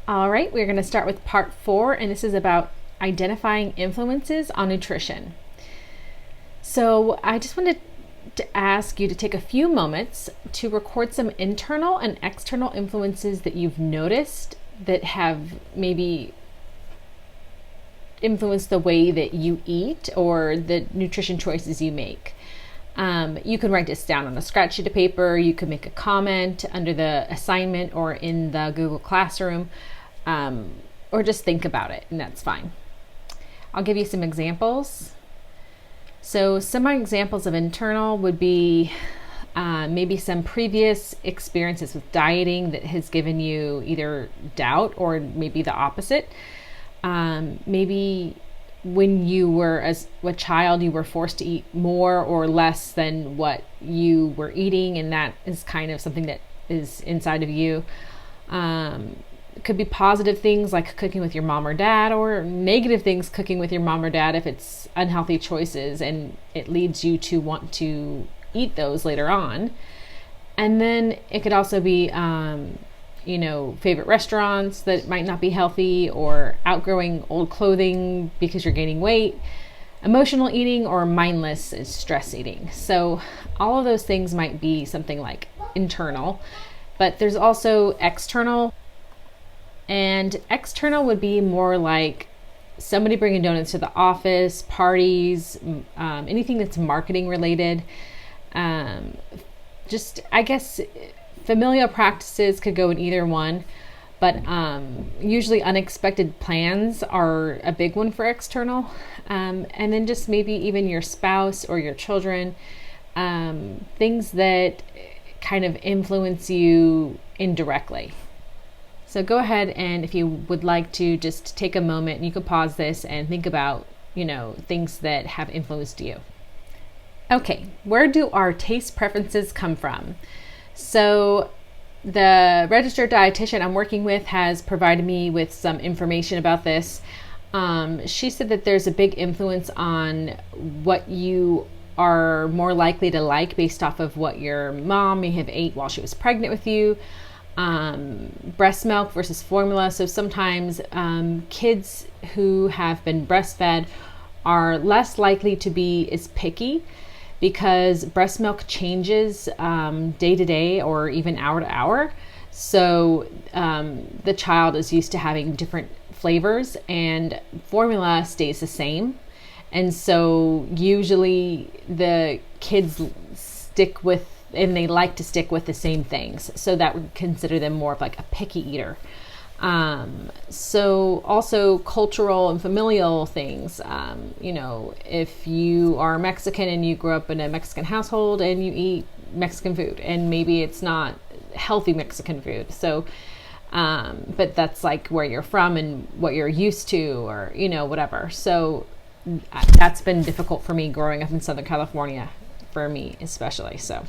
All right, we're going to start with part 4, and this is about identifying influences on nutrition. So I just wanted to ask you to take a few moments to record some internal and external influences that you've noticed that have maybe influenced the way that you eat or the nutrition choices you make. You can write this down on a scratch sheet of paper. You can make a comment under the assignment or in the Google Classroom, or just think about it, and that's fine. I'll give you some examples. So some examples of internal would be maybe some previous experiences with dieting that has given you either doubt or maybe the opposite. Maybe when you were as a child, you were forced to eat more or less than what you were eating, and that is kind of something that is inside of you. It could be positive things like cooking with your mom or dad, or negative things cooking with your mom or dad if it's unhealthy choices and it leads you to want to eat those later on. And then it could also be favorite restaurants that might not be healthy, or outgrowing old clothing because you're gaining weight, emotional eating, or mindless stress eating. So all of those things might be something like internal, but there's also external. And external would be more like somebody bringing donuts to the office, parties, anything that's marketing related. Just, I guess, familial practices could go in either one, but usually unexpected plans are a big one for external. And then just maybe even your spouse or your children, things that kind of influence you indirectly. So go ahead, and if you would like to just take a moment, and you could pause this and think about, things that have influenced you. Okay, where do our taste preferences come from? So the registered dietitian I'm working with has provided me with some information about this. She said that there's a big influence on what you are more likely to like based off of what your mom may have ate while she was pregnant with you. Breast milk versus formula. So sometimes kids who have been breastfed are less likely to be as picky, because breast milk changes day to day or even hour to hour. So the child is used to having different flavors, and formula stays the same. And so usually the kids they like to stick with the same things. So that would consider them more of like a picky eater. So also cultural and familial things. If you are Mexican and you grew up in a Mexican household and you eat Mexican food, and maybe it's not healthy Mexican food. So, but that's like where you're from and what you're used to, or, whatever. So that's been difficult for me growing up in Southern California, for me especially. So,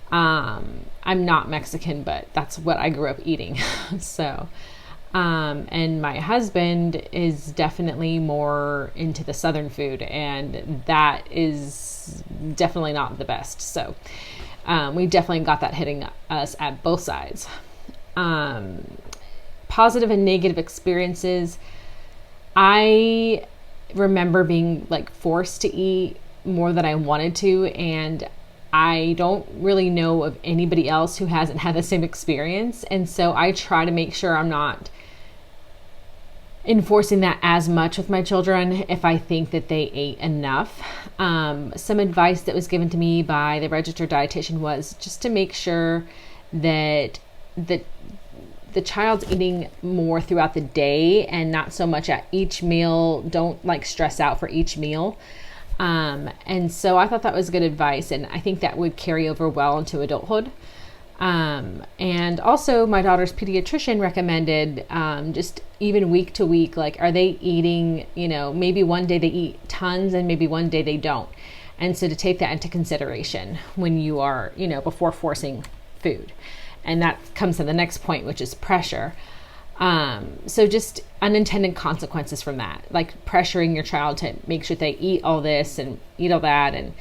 I'm not Mexican, but that's what I grew up eating. So, and my husband is definitely more into the Southern food, and that is definitely not the best. So, we definitely got that hitting us at both sides. Positive and negative experiences. I remember being like forced to eat more than I wanted to, and I don't really know of anybody else who hasn't had the same experience. And so I try to make sure I'm not enforcing that as much with my children if I think that they ate enough. Some advice that was given to me by the registered dietitian was just to make sure that the child's eating more throughout the day and not so much at each meal. Don't stress out for each meal. And so I thought that was good advice, and I think that would carry over well into adulthood. And also my daughter's pediatrician recommended, just even week to week, are they eating, maybe one day they eat tons and maybe one day they don't. And so to take that into consideration when you are, before forcing food. And that comes to the next point, which is pressure. So just unintended consequences from that, like pressuring your child to make sure they eat all this and eat all that. And,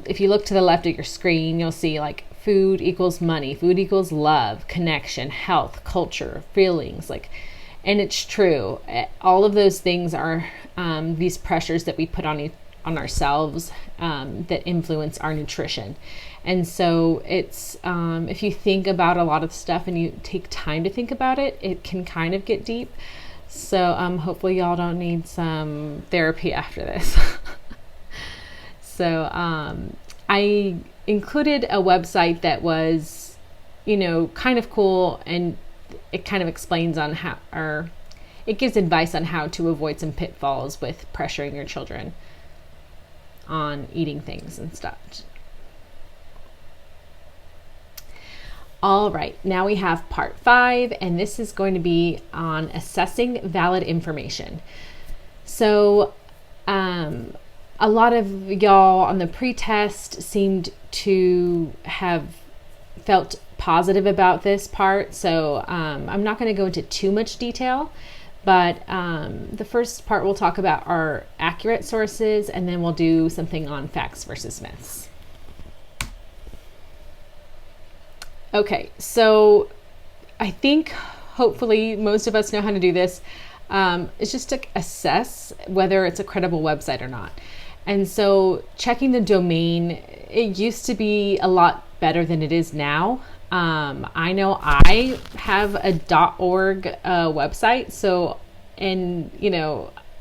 if you look to the left of your screen, you'll see food equals money, food equals love, connection, health, culture, feelings, like, and it's true. All of those things are these pressures that we put on ourselves that influence our nutrition. And so it's, if you think about a lot of stuff and you take time to think about it, it can kind of get deep. So hopefully y'all don't need some therapy after this. So I included a website that was, kind of cool, and it kind of explains on how, or it gives advice on how to avoid some pitfalls with pressuring your children on eating things and stuff. All right, now we have part 5, and this is going to be on assessing valid information. So a lot of y'all on the pretest seemed to have felt positive about this part. So I'm not going to go into too much detail, but the first part we'll talk about our accurate sources, and then we'll do something on facts versus myths. Okay, so I think hopefully most of us know how to do this. It's just to assess whether it's a credible website or not. And so checking the domain, it used to be a lot better than it is now. I know I have a .org website, so, and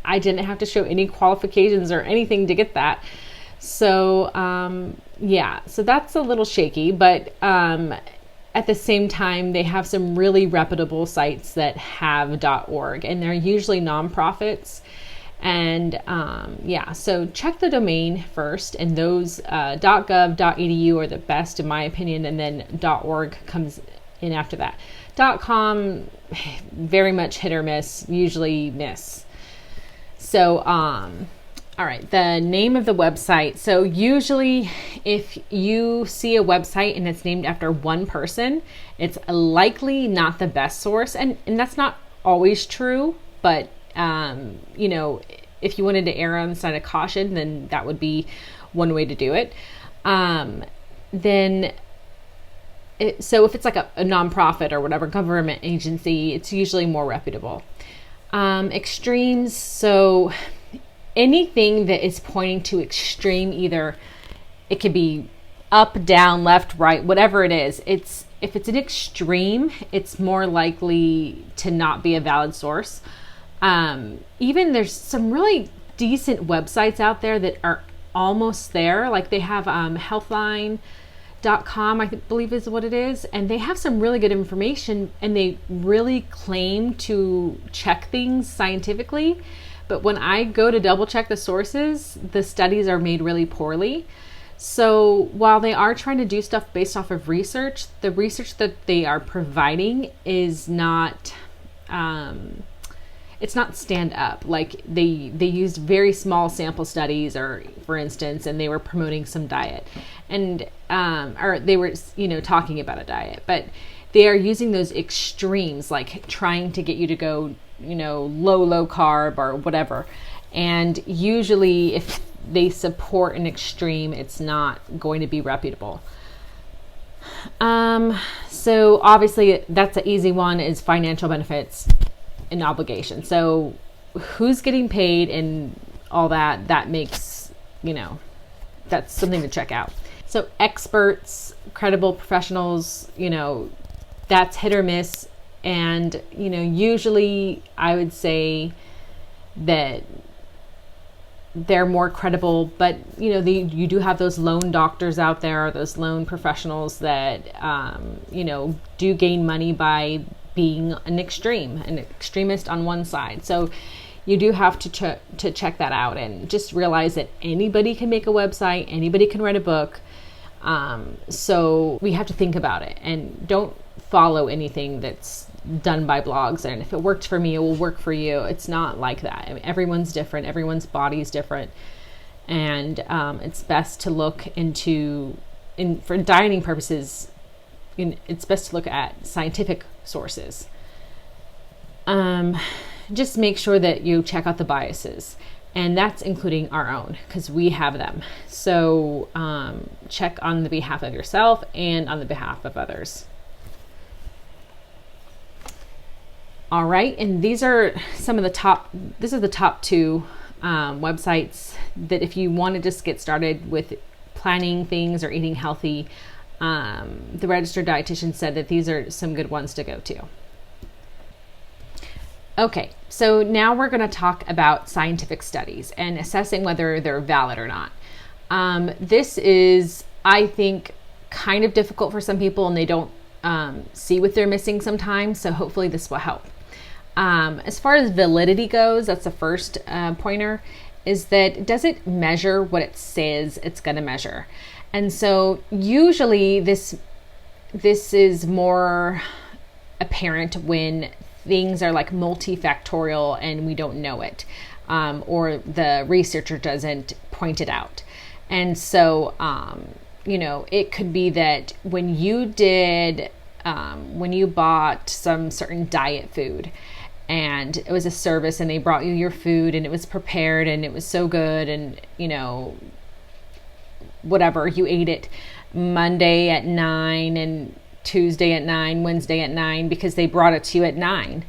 I didn't have to show any qualifications or anything to get that. So yeah, so that's a little shaky, but at the same time, they have some really reputable sites that have .org, and they're usually nonprofits. And yeah, so check the domain first, and those .gov, .edu are the best in my opinion, and then .org comes in after that. .com, very much hit or miss, usually miss. So all right, the name of the website. So usually if you see a website and it's named after one person, it's likely not the best source. And that's not always true, but if you wanted to err on the side of caution, then that would be one way to do it. So if it's like a nonprofit or whatever government agency, it's usually more reputable. Extremes, so anything that is pointing to extreme, either it could be up, down, left, right, whatever it is, if it's an extreme, it's more likely to not be a valid source. Even there's some really decent websites out there that are almost there. Like they have healthline.com, I believe is what it is. And they have some really good information, and they really claim to check things scientifically. But when I go to double check the sources, the studies are made really poorly. So while they are trying to do stuff based off of research, the research that they are providing is not, it's not stand up. Like they used very small sample studies, or for instance, and they were promoting some diet, and or they were talking about a diet, but they are using those extremes, like trying to get you to go low carb or whatever. And usually if they support an extreme, it's not going to be reputable. So obviously that's an easy one, is financial benefits and obligation. So who's getting paid and all that makes, that's something to check out. So experts, credible professionals, that's hit or miss. And, usually I would say that they're more credible, but, you do have those lone doctors out there, those lone professionals that, do gain money by being an extremist on one side. So you do have to check that out, and just realize that anybody can make a website, anybody can write a book. So we have to think about it, and don't follow anything that's done by blogs. And if it worked for me, it will work for you. It's not like that. I mean, everyone's different. Everyone's body is different. And it's best to look for dieting purposes, it's best to look at scientific sources. Just make sure that you check out the biases. And that's including our own, because we have them. So check on the behalf of yourself and on the behalf of others. All right, and these are some of the top, this is the top 2 websites that if you want to just get started with planning things or eating healthy, the registered dietitian said that these are some good ones to go to. Okay, so now we're going to talk about scientific studies and assessing whether they're valid or not. This is, I think, kind of difficult for some people, and they don't see what they're missing sometimes, so hopefully this will help. As far as validity goes, that's the first pointer, is that does it measure what it says it's going to measure? And so usually this is more apparent when things are like multifactorial and we don't know it, or the researcher doesn't point it out. And so, it could be that when you bought some certain diet food and it was a service and they brought you your food and it was prepared and it was so good, and, whatever, you ate it Monday at 9 and Tuesday at 9, Wednesday at 9, because they brought it to you at 9.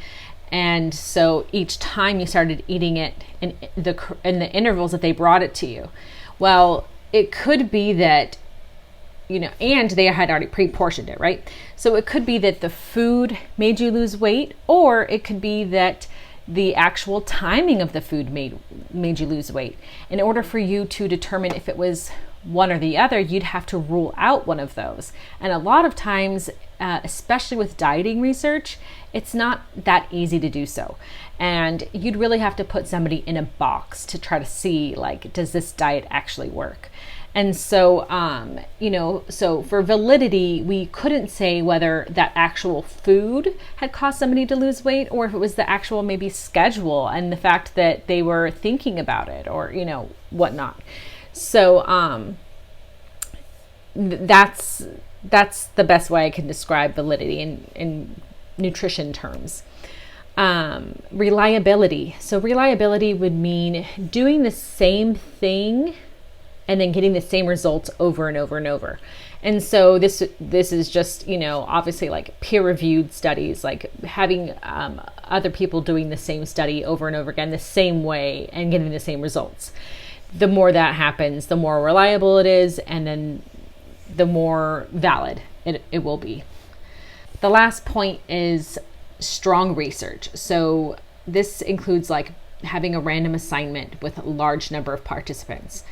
And so each time you started eating it in the intervals that they brought it to you. Well, it could be that, and they had already pre-portioned it, right? So it could be that the food made you lose weight, or it could be that the actual timing of the food made you lose weight. In order for you to determine if it was one or the other, you'd have to rule out one of those. And a lot of times, especially with dieting research, it's not that easy to do so. And you'd really have to put somebody in a box to try to see, like, does this diet actually work? And so, so for validity, we couldn't say whether that actual food had caused somebody to lose weight, or if it was the actual maybe schedule and the fact that they were thinking about it, or, whatnot. So that's the best way I can describe validity in nutrition terms. Reliability. So reliability would mean doing the same thing and then getting the same results over and over and over. And so this is just, obviously like peer-reviewed studies, like having other people doing the same study over and over again, the same way, and getting the same results. The more that happens, the more reliable it is, and then the more valid it will be. The last point is strong research. So this includes like having a random assignment with a large number of participants.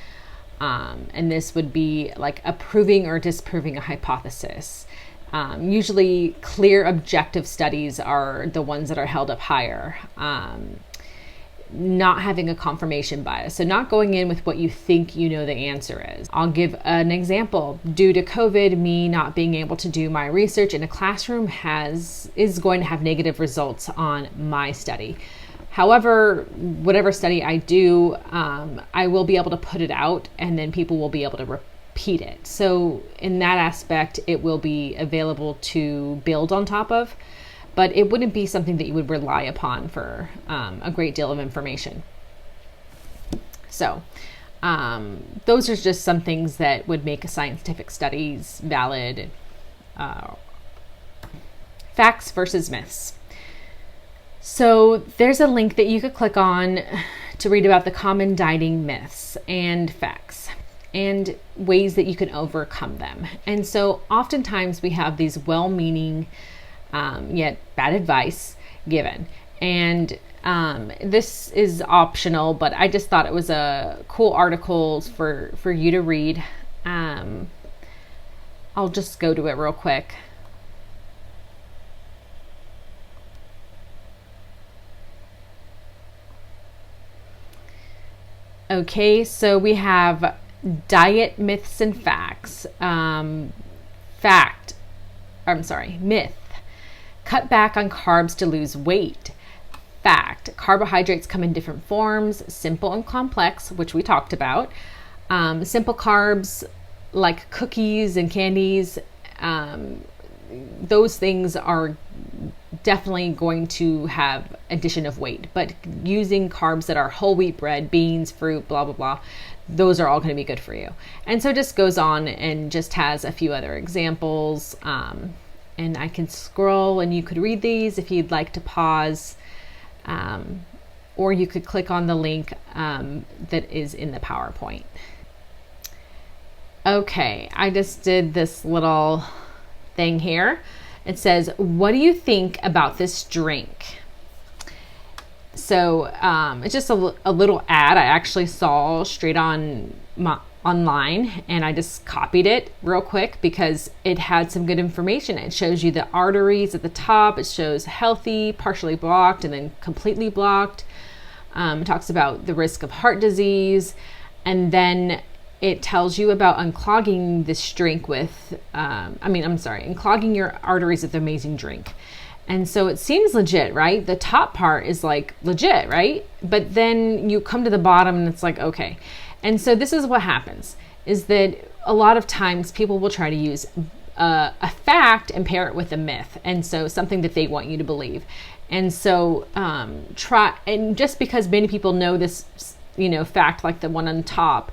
And this would be like approving or disproving a hypothesis. Usually clear objective studies are the ones that are held up higher. Not having a confirmation bias. So not going in with what you think the answer is. I'll give an example. Due to COVID, me not being able to do my research in a classroom is going to have negative results on my study. However, whatever study I do, I will be able to put it out, and then people will be able to repeat it. So in that aspect, it will be available to build on top of, but it wouldn't be something that you would rely upon for a great deal of information. So those are just some things that would make a scientific studies valid. Facts versus myths. So there's a link that you could click on to read about the common dieting myths and facts and ways that you can overcome them. And so oftentimes we have these well-meaning yet bad advice given. And this is optional, but I just thought it was a cool article for you to read. I'll just go to it real quick. Okay, so we have diet myths and facts. Myth. Cut back on carbs to lose weight. Fact. Carbohydrates come in different forms, simple and complex, which we talked about. Simple carbs like cookies and candies, those things are definitely going to have addition of weight, but using carbs that are whole wheat bread, beans, fruit, blah, blah, blah, those are all going to be good for you. And so it just goes on and just has a few other examples. And I can scroll and you could read these if you'd like to pause, or you could click on the link that is in the PowerPoint. Okay, I just did this little thing here. It says, what do you think about this drink? So it's just a little ad I actually saw straight on online, and I just copied it real quick because it had some good information. It shows you the arteries at the top. It shows healthy, partially blocked, and then completely blocked. It talks about the risk of heart disease, and then it tells you about unclogging this drink with, unclogging your arteries with the amazing drink. And so it seems legit, right? The top part is like legit, right? But then you come to the bottom and it's like, okay. And so this is what happens, is that a lot of times people will try to use a fact and pair it with a myth. And so something that they want you to believe. And so and just because many people know this, fact like the one on top,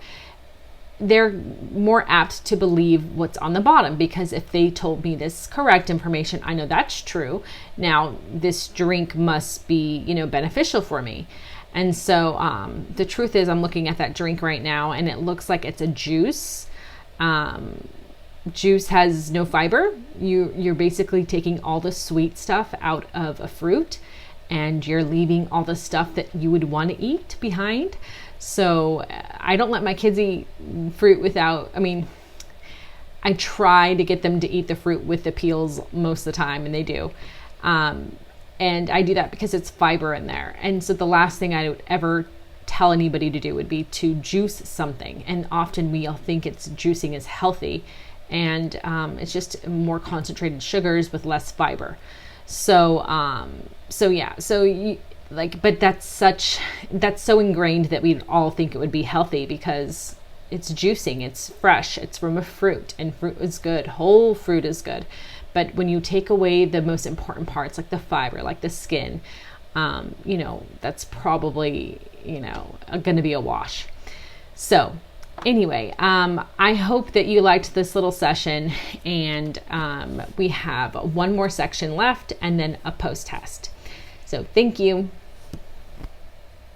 they're more apt to believe what's on the bottom, because if they told me this correct information, I know that's true. Now this drink must be, beneficial for me. And so the truth is, I'm looking at that drink right now and it looks like it's a juice. Juice has no fiber. You're basically taking all the sweet stuff out of a fruit and you're leaving all the stuff that you would want to eat behind. So I don't let my kids eat fruit without, I try to get them to eat the fruit with the peels most of the time, and they do. And I do that because it's fiber in there. And so the last thing I would ever tell anybody to do would be to juice something. And often we all think juicing is healthy, and it's just more concentrated sugars with less fiber. But that's so ingrained that we all think it would be healthy because it's juicing, it's fresh, it's from a fruit, and fruit is good. Whole fruit is good. But when you take away the most important parts, like the fiber, like the skin, that's probably, going to be a wash. So anyway, I hope that you liked this little session, and we have one more section left and then a post test. So thank you.